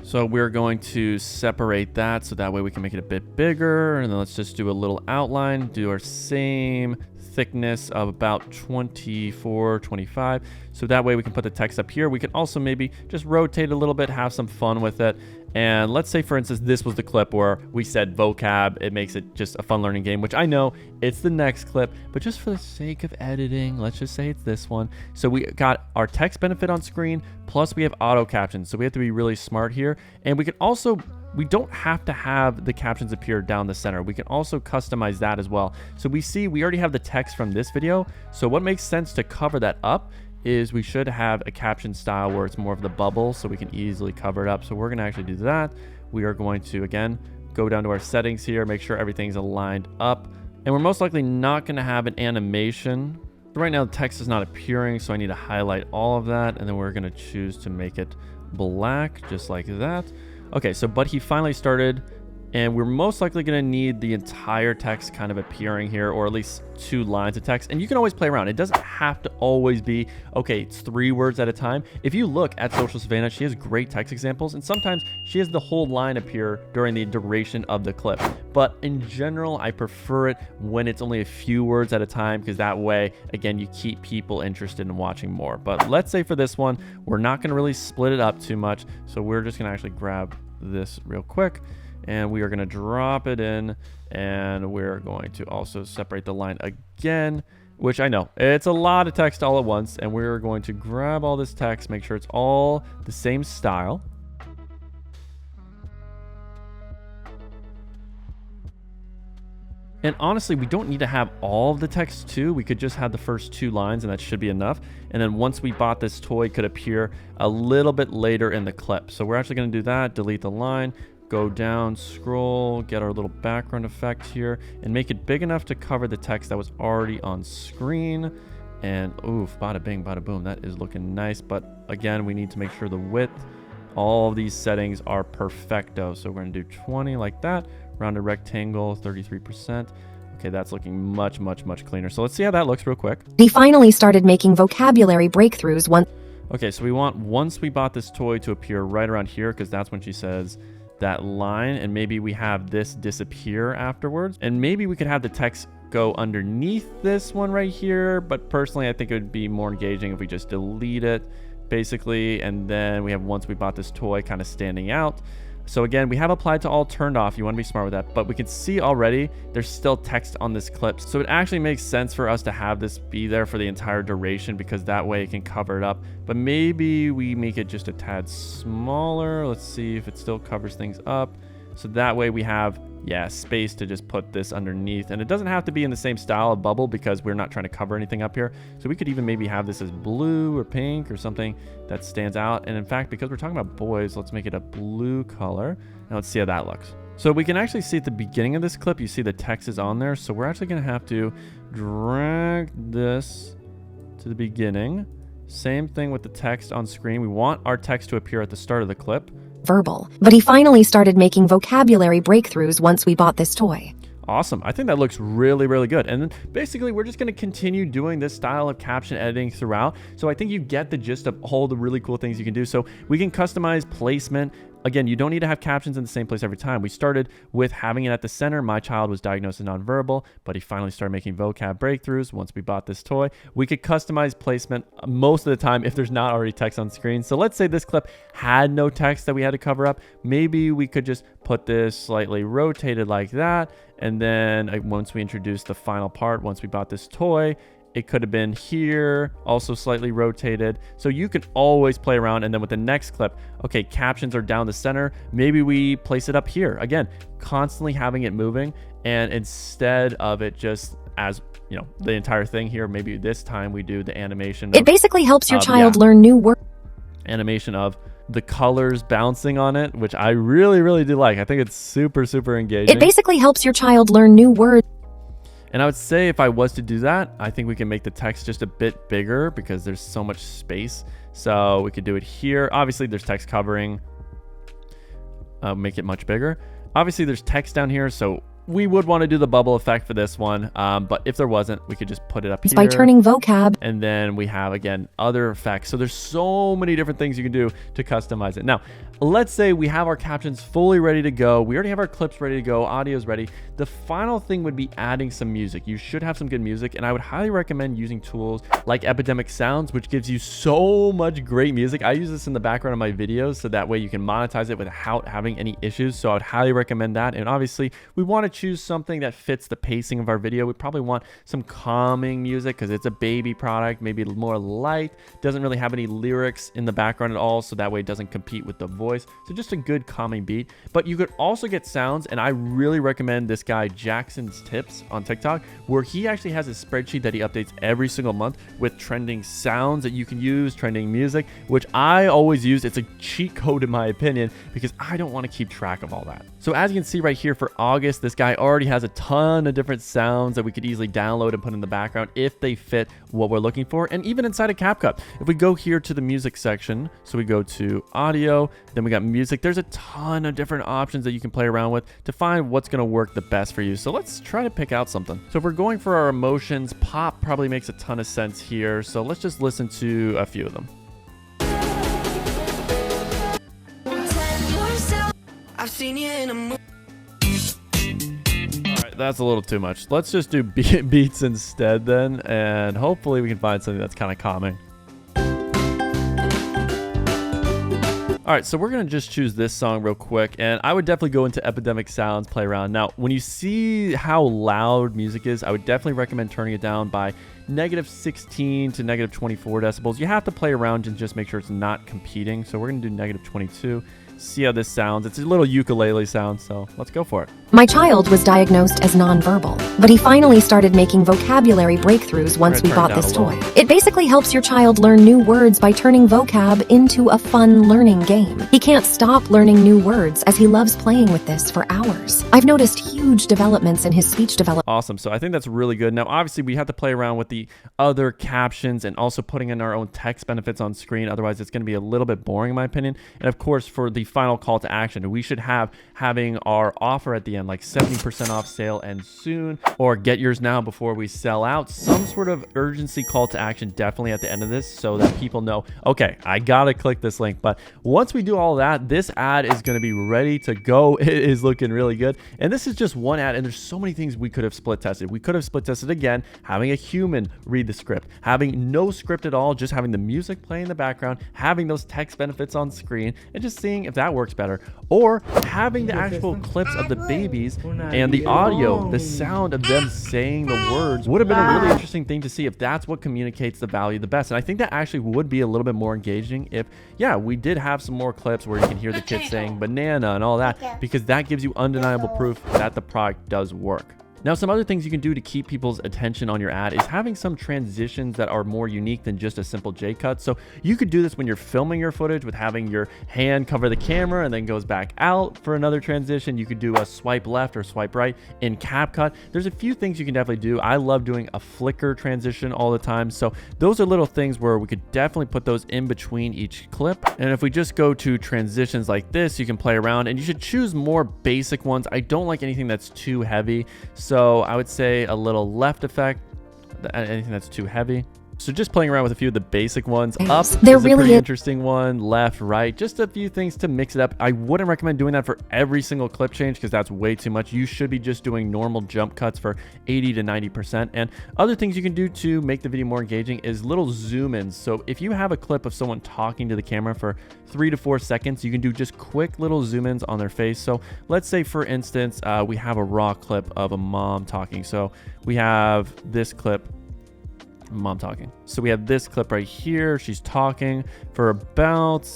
S1: So we're going to separate that so that way we can make it a bit bigger. And then let's just do a little outline, do our same thickness of about 24, 25. So that way we can put the text up here. We can also maybe just rotate a little bit, have some fun with it. And let's say, for instance, this was the clip where we said vocab. It makes it just a fun learning game, which I know it's the next clip, but just for the sake of editing, let's just say it's this one. So we got our text benefit on screen, plus we have auto captions. So we have to be really smart here. And we can also, we don't have to have the captions appear down the center. We can also customize that as well. So we see we already have the text from this video. So what makes sense to cover that up is we should have a caption style where it's more of the bubble so we can easily cover it up. So we're going to actually do that. We are going to, again, go down to our settings here, make sure everything's aligned up. And we're most likely not going to have an animation. Right now, the text is not appearing, so I need to highlight all of that. And then we're going to choose to make it black, just like that. Okay, so but he finally started, and we're most likely going to need the entire text kind of appearing here, or at least 2 lines of text. And you can always play around. It doesn't have to always be, okay, it's 3 words at a time. If you look at Social Savannah, she has great text examples, and sometimes she has the whole line appear during the duration of the clip. But in general, I prefer it when it's only a few words at a time, because that way, again, you keep people interested in watching more. But let's say for this one, we're not going to really split it up too much. So we're just going to actually grab this real quick, and we are going to drop it in, and we're going to also separate the line again, which I know it's a lot of text all at once, and we're going to grab all this text, make sure it's all the same style. And honestly, we don't need to have all of the text too. We could just have the first 2 lines, and that should be enough. And then once we bought this toy could appear a little bit later in the clip. So we're actually going to do that, delete the line, go down, scroll, get our little background effect here, and make it big enough to cover the text that was already on screen. And oof, bada bing, bada boom, that is looking nice. But again, we need to make sure the width, all of these settings are perfecto. So we're going to do 20 like that, rounded rectangle, 33%. Okay, that's looking much, much, much cleaner. So let's see how that looks real quick.
S9: He finally started making vocabulary breakthroughs once.
S1: Okay, so we want once we bought this toy to appear right around here, because that's when she says that line, and maybe we have this disappear afterwards, and maybe we could have the text go underneath this one right here, but personally I think it would be more engaging if we just delete it basically, and then we have once we bought this toy kind of standing out. So again, we have applied to all turned off. You want to be smart with that, but we can see already there's still text on this clip. So it actually makes sense for us to have this be there for the entire duration, because that way it can cover it up. But maybe we make it just a tad smaller. Let's see if it still covers things up. So that way we have, yeah, space to just put this underneath. And it doesn't have to be in the same style of bubble, because we're not trying to cover anything up here. So we could even maybe have this as blue or pink or something that stands out. And in fact, because we're talking about boys, let's make it a blue color. And let's see how that looks. So we can actually see at the beginning of this clip, you see the text is on there. So we're actually going to have to drag this to the beginning. Same thing with the text on screen. We want our text to appear at the start of the clip.
S9: Verbal, but he finally started making vocabulary breakthroughs once we bought this toy.
S1: Awesome. I think that looks really, really good. And then basically we're just going to continue doing this style of caption editing throughout. So I think you get the gist of all the really cool things you can do. So we can customize placement. Again, you don't need to have captions in the same place every time. We started with having it at the center. My child was diagnosed as nonverbal, but he finally started making vocab breakthroughs once we bought this toy. We could customize placement most of the time if there's not already text on screen. So let's say this clip had no text that we had to cover up. Maybe we could just put this slightly rotated like that. And then once we introduce the final part, once we bought this toy, it could have been here, also slightly rotated. So you can always play around. And then with the next clip, okay, captions are down the center. Maybe we place it up here. Again, constantly having it moving. And instead of it just as, you know, the entire thing here, maybe this time we do the animation.
S9: It basically helps your child learn new words.
S1: Animation of the colors bouncing on it, which I really, really do like. I think it's super, super engaging.
S9: It basically helps your child learn new words.
S1: And I would say if I was to do that, I think we can make the text just a bit bigger because there's so much space. So we could do it here. Obviously there's text covering, make it much bigger. Obviously there's text down here, so we would want to do the bubble effect for this one, but if there wasn't, we could just put it up here.
S9: By turning vocab.
S1: And then we have, again, other effects. So there's so many different things you can do to customize it. Now, let's say we have our captions fully ready to go. We already have our clips ready to go. Audio's ready. The final thing would be adding some music. You should have some good music, and I would highly recommend using tools like Epidemic Sounds, which gives you so much great music. I use this in the background of my videos, so that way you can monetize it without having any issues. So I would highly recommend that. And obviously, we want to choose something that fits the pacing of our video. We probably want some calming music because it's a baby product, maybe more light, doesn't really have any lyrics in the background at all, so that way it doesn't compete with the voice. So just a good calming beat. But you could also get sounds, and I really recommend this guy Jackson's Tips on TikTok, where he actually has a spreadsheet that he updates every single month with trending sounds that you can use, trending music, which I always use. It's a cheat code in my opinion because I don't want to keep track of all that. So as you can see right here for August, this guy already has a ton of different sounds that we could easily download and put in the background if they fit what we're looking for. And even inside of CapCut, if we go here to the music section, so we go to audio, then we got music, there's a ton of different options that you can play around with to find what's going to work the best for you. So let's try to pick out something. So if we're going for our emotions, pop probably makes a ton of sense here. So let's just listen to a few of them. I've seen you in a movie. That's a little too much. Let's just do beats instead then, and hopefully we can find something that's kind of calming. All right, so we're gonna just choose this song real quick, and I would definitely go into Epidemic Sounds, play around. Now, when you see how loud music is, I would definitely recommend turning it down by -16 to -24 decibels. You have to play around and just make sure it's not competing. So we're gonna do -22. See how this sounds. It's a little ukulele sound, so let's go for it.
S9: My child was diagnosed as nonverbal, but he finally started making vocabulary breakthroughs once we bought this toy. It basically helps your child learn new words by turning vocab into a fun learning game. He can't stop learning new words as he loves playing with this for hours. I've noticed huge developments in his speech development.
S1: Awesome. So I think that's really good. Now, obviously, we have to play around with the other captions and also putting in our own text benefits on screen. Otherwise, it's going to be a little bit boring, in my opinion. And of course, for the final call to action, we should having our offer at the end, like 70% off, sale ends soon, or get yours now before we sell out. Some sort of urgency call to action definitely at the end of this so that people know, okay, I gotta click this link. But once we do all that, this ad is going to be ready to go. It is looking really good. And this is just one ad, and there's so many things we could have split tested. We could have split tested again, having a human read the script, having no script at all, just having the music play in the background, having those text benefits on screen, and just seeing if that works better, or having the actual clips of the babies and the audio, the sound of them saying the words would have been a really interesting thing to see if that's what communicates the value the best. And I think that actually would be a little bit more engaging if, yeah, we did have some more clips where you can hear the kids saying banana and all that, because that gives you undeniable proof that the product does work. Now, some other things you can do to keep people's attention on your ad is having some transitions that are more unique than just a simple J-cut. So you could do this when you're filming your footage with having your hand cover the camera and then goes back out for another transition. You could do a swipe left or swipe right in CapCut. There's a few things you can definitely do. I love doing a flicker transition all the time. So those are little things where we could definitely put those in between each clip. And if we just go to transitions like this, you can play around, and you should choose more basic ones. I don't like anything that's too heavy. So I would say a little left effect, anything that's too heavy. So just playing around with a few of the basic ones. Up is a pretty interesting one. Left, right, just a few things to mix it up. I wouldn't recommend doing that for every single clip change because that's way too much. You should be just doing normal jump cuts for 80 to 90%. And other things you can do to make the video more engaging is little zoom ins. So if you have a clip of someone talking to the camera for 3 to 4 seconds, you can do just quick little zoom ins on their face. So let's say, for instance, we have a raw clip of a mom talking. So we have this clip. Mom talking. So we have this clip right here. She's talking for about,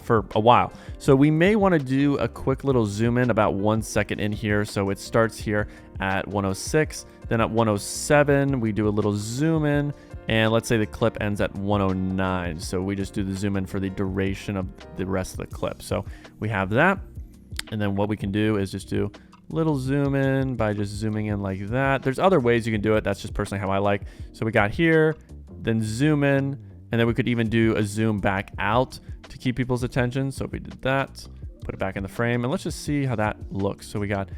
S1: for a while. So we may want to do a quick little zoom in about 1 second in here. So it starts here at 106. Then at 107, we do a little zoom in. And let's say the clip ends at 109. So we just do the zoom in for the duration of the rest of the clip. So we have that. And then what we can do is just do little zoom in by just zooming in like that. There's other ways you can do it. That's just personally how I like. So we got here, then zoom in, and then we could even do a zoom back out to keep people's attention. So if we did that, put it back in the frame, and let's just see how that looks. So we got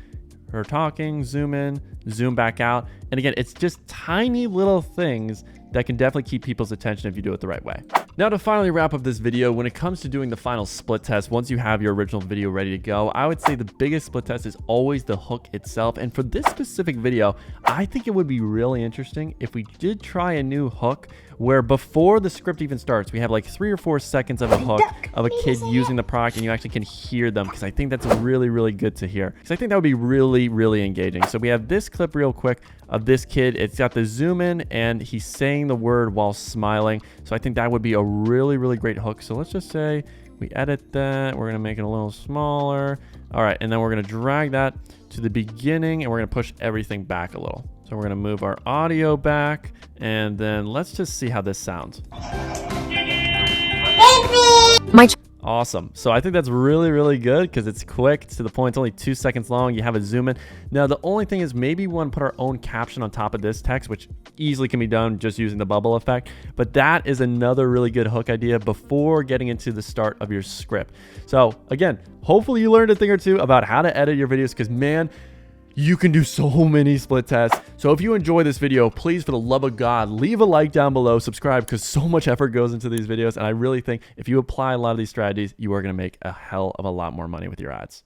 S1: her talking, zoom in, zoom back out. And again, it's just tiny little things that can definitely keep people's attention if you do it the right way. Now, to finally wrap up this video, when it comes to doing the final split test, once you have your original video ready to go, I would say the biggest split test is always the hook itself. And for this specific video, I think it would be really interesting if we did try a new hook where before the script even starts, we have like 3 or 4 seconds of a hook of a kid using the product, and you actually can hear them, because I think that's really, really good to hear. Because I think that would be really, really engaging. So we have this clip real quick of this kid. It's got the zoom in, and he's saying the word while smiling. So I think that would be a really, really great hook. So let's just say we edit that. We're going to make it a little smaller. All right. And then we're going to drag that to the beginning, and we're going to push everything back a little. So we're going to move our audio back, and then let's just see how this sounds. Awesome. So I think that's really, really good because it's quick. It's to the point. It's only 2 seconds long. You have a zoom in. Now, the only thing is maybe we want to put our own caption on top of this text, which easily can be done just using the bubble effect. But that is another really good hook idea before getting into the start of your script. So again, hopefully you learned a thing or two about how to edit your videos, because man, you can do so many split tests. So if you enjoy this video, please, for the love of God, leave a like down below, subscribe, because so much effort goes into these videos. And I really think if you apply a lot of these strategies, you are going to make a hell of a lot more money with your ads.